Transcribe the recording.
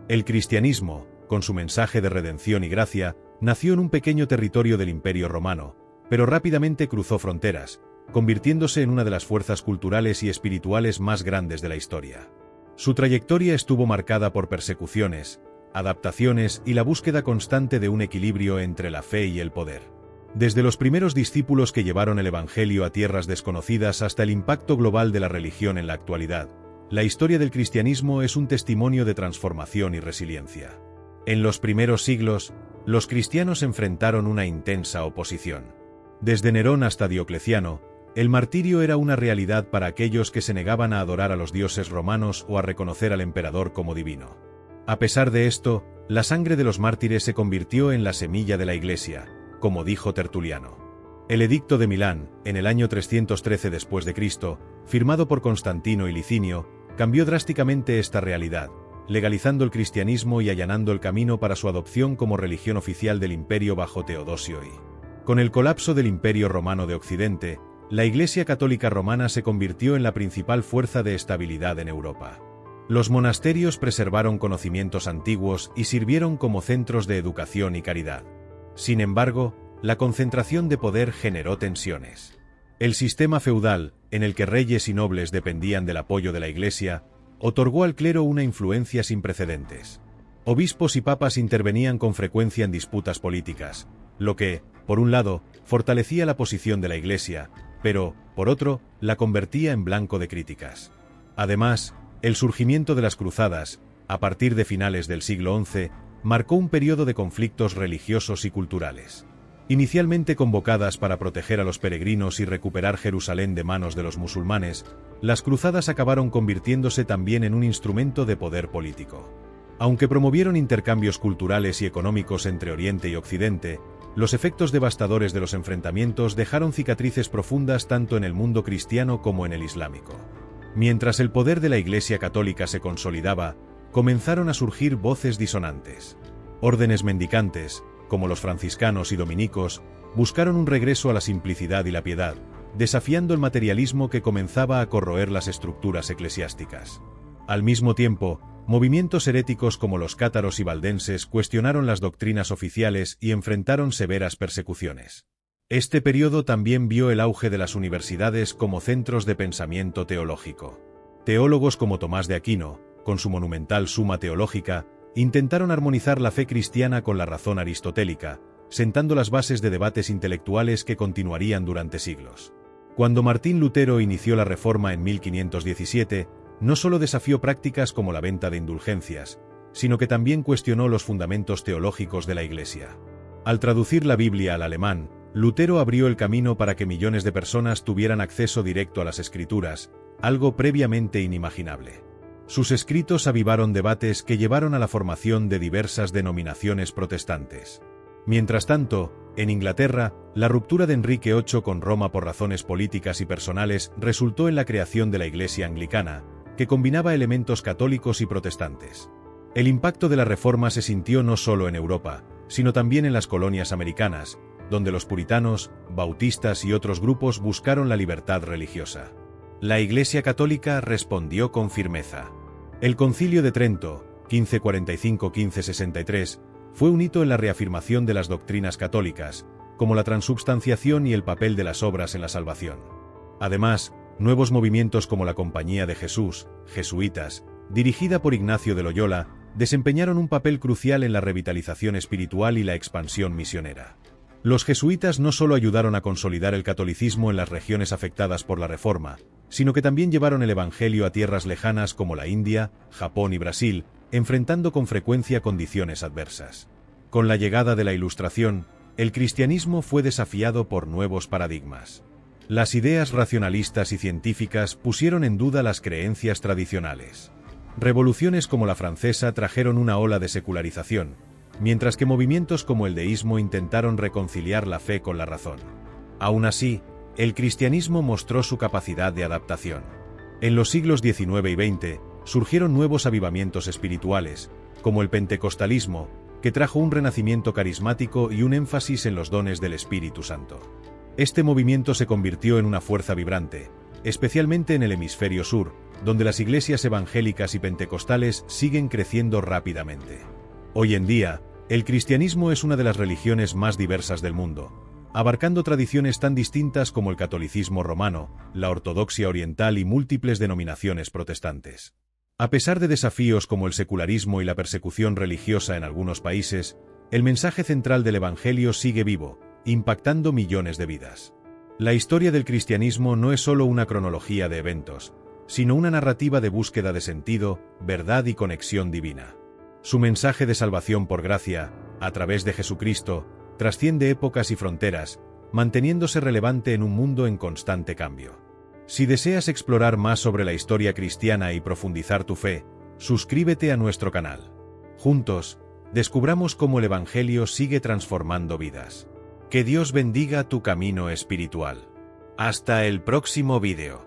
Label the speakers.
Speaker 1: El cristianismo, con su mensaje de redención y gracia, nació en un pequeño territorio del Imperio Romano, pero rápidamente cruzó fronteras, convirtiéndose en una de las fuerzas culturales y espirituales más grandes de la historia. Su trayectoria estuvo marcada por persecuciones, adaptaciones y la búsqueda constante de un equilibrio entre la fe y el poder. Desde los primeros discípulos que llevaron el Evangelio a tierras desconocidas hasta el impacto global de la religión en la actualidad, la historia del cristianismo es un testimonio de transformación y resiliencia. En los primeros siglos, los cristianos enfrentaron una intensa oposición. Desde Nerón hasta Diocleciano, el martirio era una realidad para aquellos que se negaban a adorar a los dioses romanos o a reconocer al emperador como divino. A pesar de esto, la sangre de los mártires se convirtió en la semilla de la Iglesia, como dijo Tertuliano. El Edicto de Milán, en el año 313 después de Cristo, firmado por Constantino y Licinio, cambió drásticamente esta realidad, legalizando el cristianismo y allanando el camino para su adopción como religión oficial del imperio bajo Teodosio I. Con el colapso del Imperio Romano de Occidente, la Iglesia Católica Romana se convirtió en la principal fuerza de estabilidad en Europa. Los monasterios preservaron conocimientos antiguos y sirvieron como centros de educación y caridad. Sin embargo, la concentración de poder generó tensiones. El sistema feudal, en el que reyes y nobles dependían del apoyo de la Iglesia, otorgó al clero una influencia sin precedentes. Obispos y papas intervenían con frecuencia en disputas políticas, lo que, por un lado, fortalecía la posición de la Iglesia, pero, por otro, la convertía en blanco de críticas. Además, el surgimiento de las cruzadas, a partir de finales del siglo XI, marcó un periodo de conflictos religiosos y culturales. Inicialmente convocadas para proteger a los peregrinos y recuperar Jerusalén de manos de los musulmanes, las cruzadas acabaron convirtiéndose también en un instrumento de poder político. Aunque promovieron intercambios culturales y económicos entre Oriente y Occidente, los efectos devastadores de los enfrentamientos dejaron cicatrices profundas tanto en el mundo cristiano como en el islámico. Mientras el poder de la Iglesia Católica se consolidaba, comenzaron a surgir voces disonantes. Órdenes mendicantes, como los franciscanos y dominicos, buscaron un regreso a la simplicidad y la piedad, desafiando el materialismo que comenzaba a corroer las estructuras eclesiásticas. Al mismo tiempo, movimientos heréticos como los cátaros y valdenses cuestionaron las doctrinas oficiales y enfrentaron severas persecuciones. Este periodo también vio el auge de las universidades como centros de pensamiento teológico. Teólogos como Tomás de Aquino, con su monumental Suma Teológica, intentaron armonizar la fe cristiana con la razón aristotélica, sentando las bases de debates intelectuales que continuarían durante siglos. Cuando Martín Lutero inició la Reforma en 1517, no solo desafió prácticas como la venta de indulgencias, sino que también cuestionó los fundamentos teológicos de la Iglesia. Al traducir la Biblia al alemán, Lutero abrió el camino para que millones de personas tuvieran acceso directo a las Escrituras, algo previamente inimaginable. Sus escritos avivaron debates que llevaron a la formación de diversas denominaciones protestantes. Mientras tanto, en Inglaterra, la ruptura de Enrique VIII con Roma por razones políticas y personales resultó en la creación de la Iglesia Anglicana, que combinaba elementos católicos y protestantes. El impacto de la Reforma se sintió no solo en Europa, sino también en las colonias americanas, donde los puritanos, bautistas y otros grupos buscaron la libertad religiosa. La Iglesia Católica respondió con firmeza. El Concilio de Trento, 1545-1563, fue un hito en la reafirmación de las doctrinas católicas, como la transubstanciación y el papel de las obras en la salvación. Además, nuevos movimientos como la Compañía de Jesús, jesuitas, dirigida por Ignacio de Loyola, desempeñaron un papel crucial en la revitalización espiritual y la expansión misionera. Los jesuitas no solo ayudaron a consolidar el catolicismo en las regiones afectadas por la Reforma, sino que también llevaron el Evangelio a tierras lejanas como la India, Japón y Brasil, enfrentando con frecuencia condiciones adversas. Con la llegada de la Ilustración, el cristianismo fue desafiado por nuevos paradigmas. Las ideas racionalistas y científicas pusieron en duda las creencias tradicionales. Revoluciones como la francesa trajeron una ola de secularización, mientras que movimientos como el deísmo intentaron reconciliar la fe con la razón. Aún así, el cristianismo mostró su capacidad de adaptación. En los siglos XIX y XX, surgieron nuevos avivamientos espirituales, como el pentecostalismo, que trajo un renacimiento carismático y un énfasis en los dones del Espíritu Santo. Este movimiento se convirtió en una fuerza vibrante, especialmente en el hemisferio sur, donde las iglesias evangélicas y pentecostales siguen creciendo rápidamente. Hoy en día, el cristianismo es una de las religiones más diversas del mundo, abarcando tradiciones tan distintas como el catolicismo romano, la ortodoxia oriental y múltiples denominaciones protestantes. A pesar de desafíos como el secularismo y la persecución religiosa en algunos países, el mensaje central del Evangelio sigue vivo, impactando millones de vidas. La historia del cristianismo no es solo una cronología de eventos, sino una narrativa de búsqueda de sentido, verdad y conexión divina. Su mensaje de salvación por gracia, a través de Jesucristo, trasciende épocas y fronteras, manteniéndose relevante en un mundo en constante cambio. Si deseas explorar más sobre la historia cristiana y profundizar tu fe, suscríbete a nuestro canal. Juntos, descubramos cómo el Evangelio sigue transformando vidas. Que Dios bendiga tu camino espiritual. Hasta el próximo vídeo.